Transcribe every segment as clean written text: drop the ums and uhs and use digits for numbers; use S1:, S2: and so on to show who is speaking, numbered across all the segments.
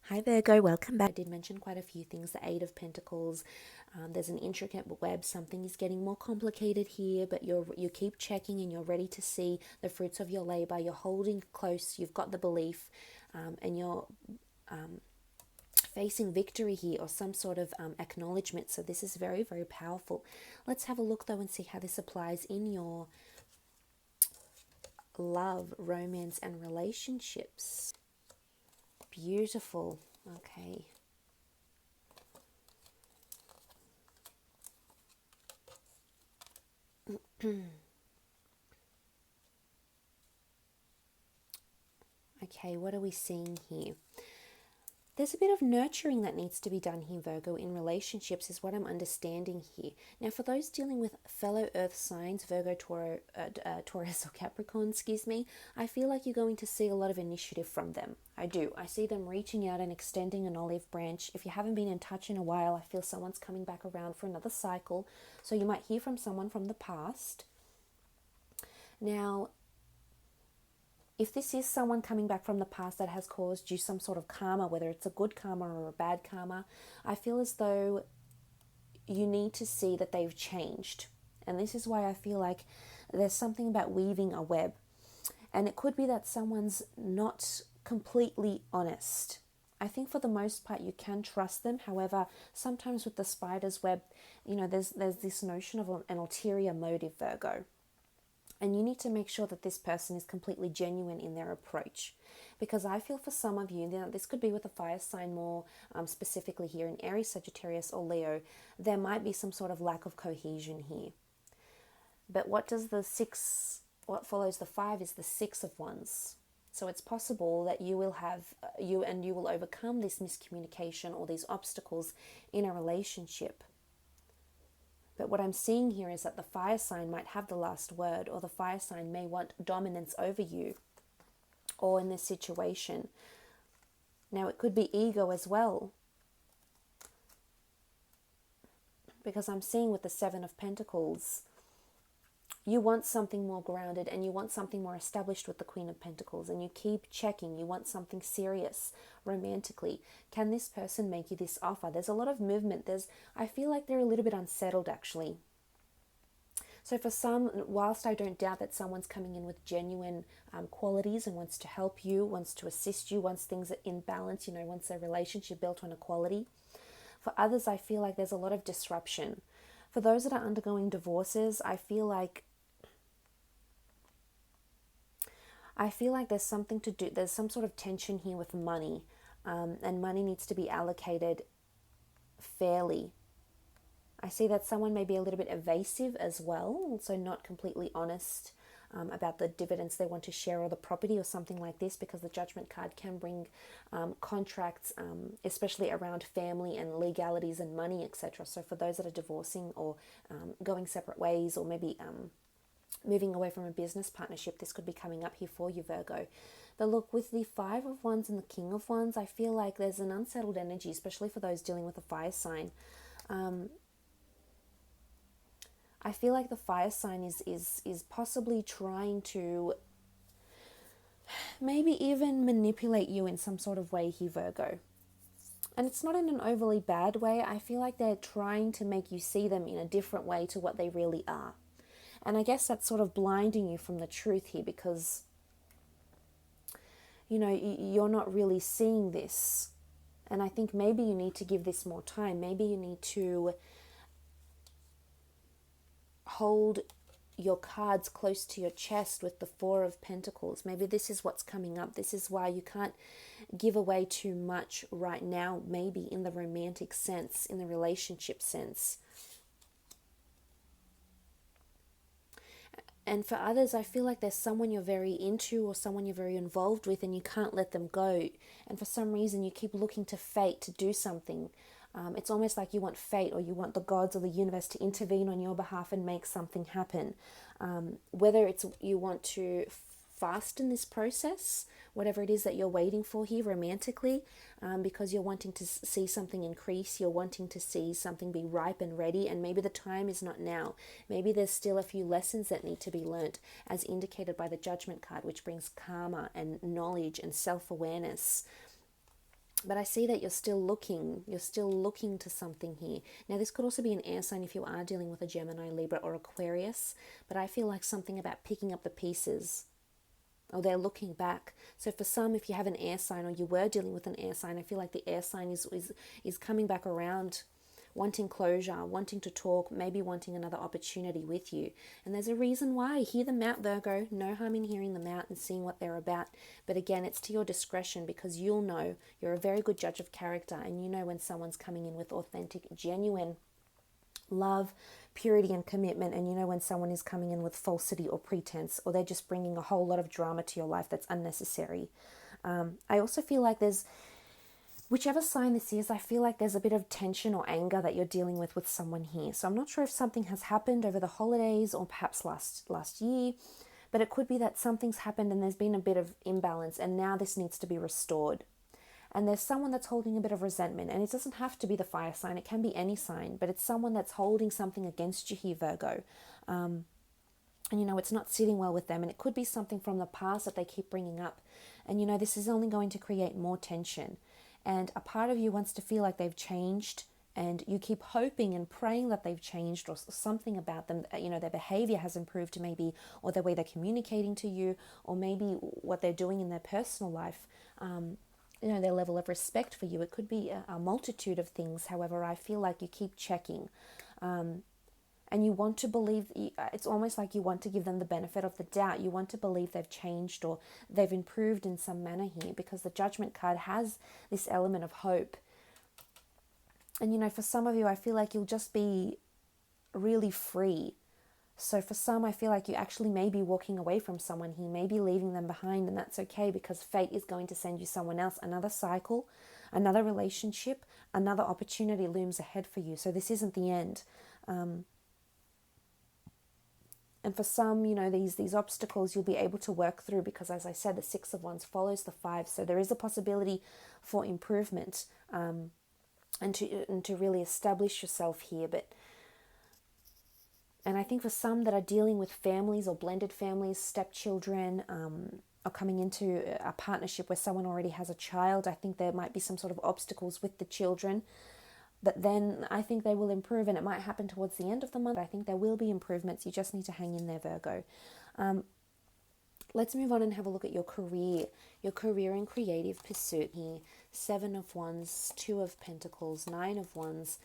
S1: Hi Virgo, welcome back. I did mention quite a few things, the Eight of Pentacles. There's an intricate web. Something is getting more complicated here, but you keep checking and you're ready to see the fruits of your labor. You're holding close. You've got the belief, and you're facing victory here or some sort of acknowledgement. So this is very, very powerful. Let's have a look though and see how this applies in your love, romance, and relationships. Beautiful. Okay. Okay, what are we seeing here? There's a bit of nurturing that needs to be done here, Virgo, in relationships, is what I'm understanding here. Now, for those dealing with fellow earth signs, Virgo, Taurus, or Capricorn, I feel like you're going to see a lot of initiative from them. I do. I see them reaching out and extending an olive branch. If you haven't been in touch in a while, I feel someone's coming back around for another cycle. So you might hear from someone from the past. Now, if this is someone coming back from the past that has caused you some sort of karma, whether it's a good karma or a bad karma, I feel as though you need to see that they've changed. And this is why I feel like there's something about weaving a web. And it could be that someone's not completely honest. I think for the most part you can trust them. However, sometimes with the spider's web, there's this notion of an ulterior motive, Virgo. And you need to make sure that this person is completely genuine in their approach. Because I feel for some of you, this could be with a fire sign more specifically here in Aries, Sagittarius, or Leo, there might be some sort of lack of cohesion here. But what follows the 5 is the 6 of Wands. So it's possible that you will overcome this miscommunication or these obstacles in a relationship. But what I'm seeing here is that the fire sign might have the last word, or the fire sign may want dominance over you or in this situation. Now, it could be ego as well, because I'm seeing with the 7 of Pentacles, you want something more grounded and you want something more established with the Queen of Pentacles, and you keep checking. You want something serious romantically. Can this person make you this offer? There's a lot of movement. I feel like they're a little bit unsettled actually. So for some, whilst I don't doubt that someone's coming in with genuine qualities and wants to help you, wants to assist you, wants things in balance, wants a relationship built on equality. For others, I feel like there's a lot of disruption. For those that are undergoing divorces, I feel like there's something to do. There's some sort of tension here with money, and money needs to be allocated fairly. I see that someone may be a little bit evasive as well, so not completely honest about the dividends they want to share or the property or something like this, because the Judgment card can bring contracts, especially around family and legalities and money, etc. So for those that are divorcing or going separate ways, or maybe moving away from a business partnership, this could be coming up here for you, Virgo. But look, with the 5 of Wands and the King of Wands, I feel like there's an unsettled energy, especially for those dealing with a fire sign. I feel like the fire sign is possibly trying to maybe even manipulate you in some sort of way here, Virgo. And it's not in an overly bad way. I feel like they're trying to make you see them in a different way to what they really are. And I guess that's sort of blinding you from the truth here, because, you're not really seeing this. And I think maybe you need to give this more time. Maybe you need to hold your cards close to your chest with the 4 of Pentacles. Maybe this is what's coming up. This is why you can't give away too much right now, maybe in the romantic sense, in the relationship sense. And for others, I feel like there's someone you're very into or someone you're very involved with and you can't let them go. And for some reason, you keep looking to fate to do something. It's almost like you want fate or you want the gods or the universe to intervene on your behalf and make something happen. Whether it's you want to fasten this process, whatever it is that you're waiting for here romantically, because you're wanting to see something increase, you're wanting to see something be ripe and ready, and maybe the time is not now. Maybe there's still a few lessons that need to be learnt, as indicated by the Judgment card, which brings karma and knowledge and self-awareness. But I see that you're still looking to something here. Now, this could also be an air sign if you are dealing with a Gemini, Libra, or Aquarius, but I feel like something about picking up the pieces, or they're looking back. So for some, if you have an air sign or you were dealing with an air sign, I feel like the air sign is coming back around, wanting closure, wanting to talk, maybe wanting another opportunity with you. And there's a reason why. Hear them out, Virgo. No harm in hearing them out and seeing what they're about. But again, it's to your discretion, because you'll know. You're a very good judge of character, and you know when someone's coming in with authentic, genuine love, purity, and commitment, and you know when someone is coming in with falsity or pretense, or they're just bringing a whole lot of drama to your life that's unnecessary. I also feel like there's, whichever sign this is, I feel like there's a bit of tension or anger that you're dealing with someone here. So I'm not sure if something has happened over the holidays or perhaps last year, but it could be that something's happened and there's been a bit of imbalance, and now this needs to be restored. And there's someone that's holding a bit of resentment, and it doesn't have to be the fire sign, it can be any sign, but it's someone that's holding something against you here, Virgo. And you know, it's not sitting well with them, and it could be something from the past that they keep bringing up. And you know, this is only going to create more tension. And a part of you wants to feel like they've changed, and you keep hoping and praying that they've changed, or something about them, you know, their behavior has improved maybe, or the way they're communicating to you, or maybe what they're doing in their personal life, you know, their level of respect for you. It could be a multitude of things. However, I feel like you keep checking. And you want to believe, it's almost like you want to give them the benefit of the doubt. You want to believe they've changed or they've improved in some manner here, because the Judgment card has this element of hope. And you know, for some of you, I feel like you'll just be really free. So for some, I feel like you actually may be walking away from someone here, maybe leaving them behind, and that's okay, because fate is going to send you someone else, another cycle, another relationship, another opportunity looms ahead for you. So this isn't the end. And for some, you know, these obstacles you'll be able to work through, because as I said, the Six of Wands follows the Five. So there is a possibility for improvement, and to really establish yourself here. And I think for some that are dealing with families or blended families, stepchildren, or coming into a partnership where someone already has a child, I think there might be some sort of obstacles with the children. But then I think they will improve, and it might happen towards the end of the month. I think there will be improvements. You just need to hang in there, Virgo. Let's move on and have a look at your career and creative pursuit here. Seven of Wands, Two of Pentacles, Nine of Wands,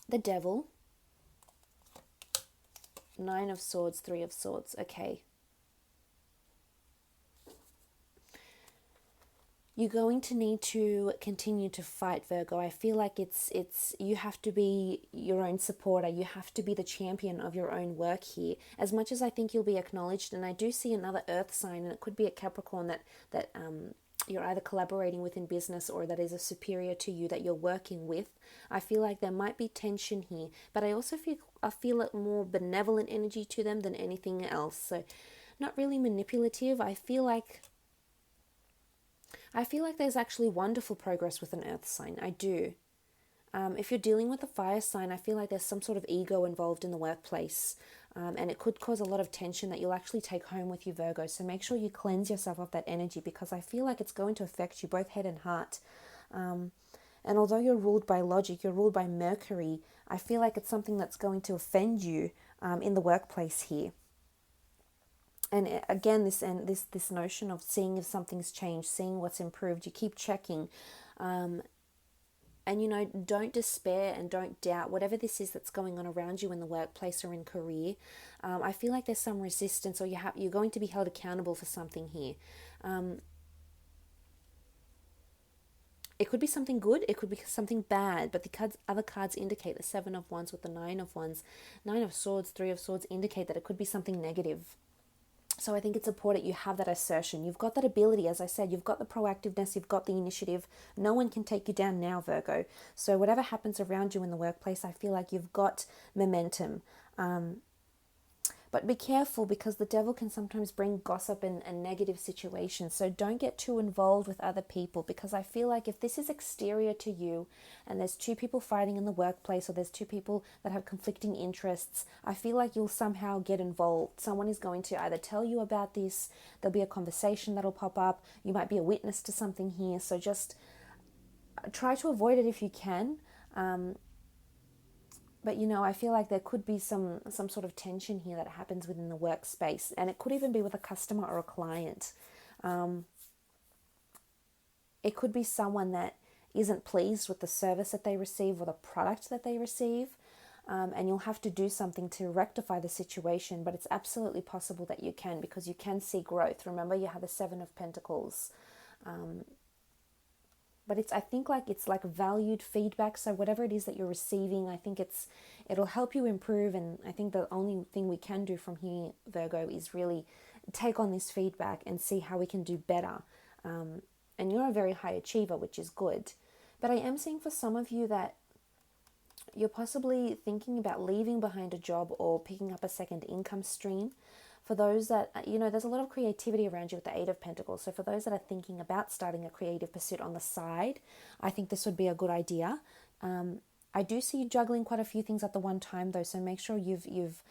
S1: the Devil, Nine of Swords, Three of Swords. Okay. You're going to need to continue to fight, Virgo. I feel like it's you have to be your own supporter. You have to be the champion of your own work here. As much as I think you'll be acknowledged, and I do see another earth sign, and it could be a Capricorn that you're either collaborating with in business, or that is a superior to you that you're working with. I feel like there might be tension here, but I also feel it more benevolent energy to them than anything else. So not really manipulative. I feel like there's actually wonderful progress with an earth sign. I do. If you're dealing with a fire sign, I feel like there's some sort of ego involved in the workplace. And it could cause a lot of tension that you'll actually take home with you, Virgo. So make sure you cleanse yourself of that energy, because I feel like it's going to affect you both head and heart. And although you're ruled by logic, you're ruled by Mercury, I feel like it's something that's going to offend you in the workplace here. And again, this notion of seeing if something's changed, seeing what's improved, you keep checking. And, you know, don't despair and don't doubt whatever this is that's going on around you in the workplace or in career. I feel like there's some resistance, or you're going to be held accountable for something here. It could be something good, it could be something bad, but the other cards indicate, the Seven of Wands with the Nine of Wands, Nine of Swords, Three of Swords, indicate that it could be something negative. So I think it's important you have that assertion. You've got that ability, as I said, you've got the proactiveness, you've got the initiative. No one can take you down now, Virgo. So whatever happens around you in the workplace, I feel like you've got momentum. But be careful, because the devil can sometimes bring gossip and negative situations. So don't get too involved with other people, because I feel like if this is exterior to you and there's two people fighting in the workplace, or there's two people that have conflicting interests, I feel like you'll somehow get involved. Someone is going to either tell you about this, there'll be a conversation that'll pop up, you might be a witness to something here. So just try to avoid it if you can. But I feel like there could be some sort of tension here that happens within the workspace, and it could even be with a customer or a client. It could be someone that isn't pleased with the service that they receive or the product that they receive, and you'll have to do something to rectify the situation. But it's absolutely possible that you can, because you can see growth. Remember, you have the Seven of Pentacles. But I think it's like valued feedback. So whatever it is that you're receiving, I think it'll help you improve. And I think the only thing we can do from here, Virgo, is really take on this feedback and see how we can do better. And you're a very high achiever, which is good. But I am seeing for some of you that you're possibly thinking about leaving behind a job or picking up a second income stream. For those that, there's a lot of creativity around you with the Eight of Pentacles. So for those that are thinking about starting a creative pursuit on the side, I think this would be a good idea. I do see you juggling quite a few things at the one time, though. So make sure you've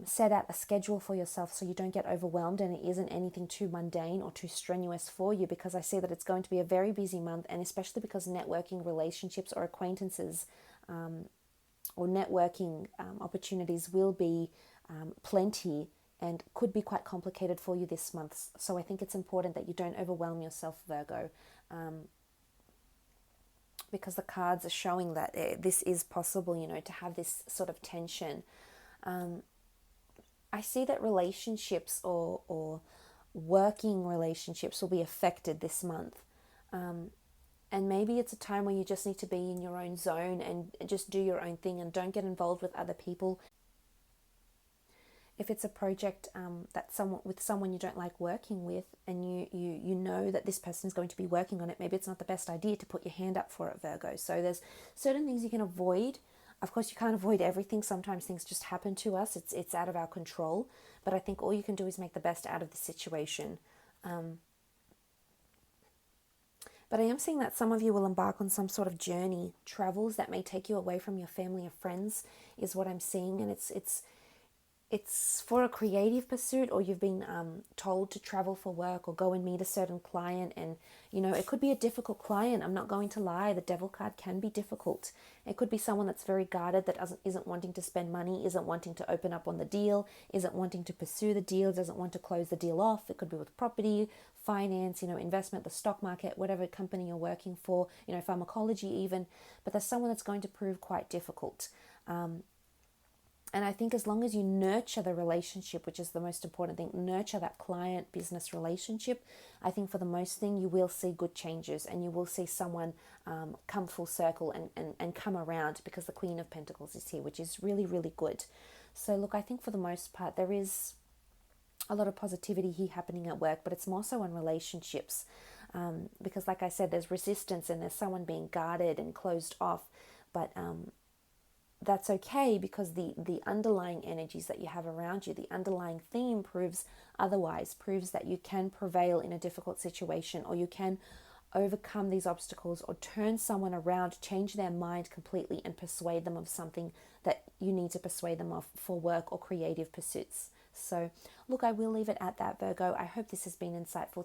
S1: set out a schedule for yourself so you don't get overwhelmed and it isn't anything too mundane or too strenuous for you, because I see that it's going to be a very busy month, and especially because networking, relationships or acquaintances or networking opportunities will be plenty and could be quite complicated for you this month. So I think it's important that you don't overwhelm yourself, Virgo, because the cards are showing that this is possible, to have this sort of tension. I see that relationships or working relationships will be affected this month. And maybe it's a time where you just need to be in your own zone and just do your own thing and don't get involved with other people. If it's a project with someone you don't like working with, and you know that this person is going to be working on it, maybe it's not the best idea to put your hand up for it, Virgo. So there's certain things you can avoid. Of course, you can't avoid everything. Sometimes things just happen to us. It's out of our control. But I think all you can do is make the best out of the situation. But I am seeing that some of you will embark on some sort of journey, travels that may take you away from your family or friends, is what I'm seeing. And it's for a creative pursuit, or you've been told to travel for work or go and meet a certain client. And, it could be a difficult client. I'm not going to lie. The Devil card can be difficult. It could be someone that's very guarded, that isn't wanting to spend money, isn't wanting to open up on the deal, isn't wanting to pursue the deal, doesn't want to close the deal off. It could be with property, finance, investment, the stock market, whatever company you're working for, pharmacology even. But there's someone that's going to prove quite difficult. And I think as long as you nurture the relationship, which is the most important thing, nurture that client-business relationship, I think for the most thing, you will see good changes, and you will see someone come full circle and come around, because the Queen of Pentacles is here, which is really, really good. So look, I think for the most part, there is a lot of positivity here happening at work, but it's more so on relationships. Because like I said, there's resistance and there's someone being guarded and closed off. But that's okay, because the underlying energies that you have around you, the underlying theme proves otherwise, proves that you can prevail in a difficult situation, or you can overcome these obstacles, or turn someone around, change their mind completely and persuade them of something that you need to persuade them of for work or creative pursuits. So look, I will leave it at that, Virgo. I hope this has been insightful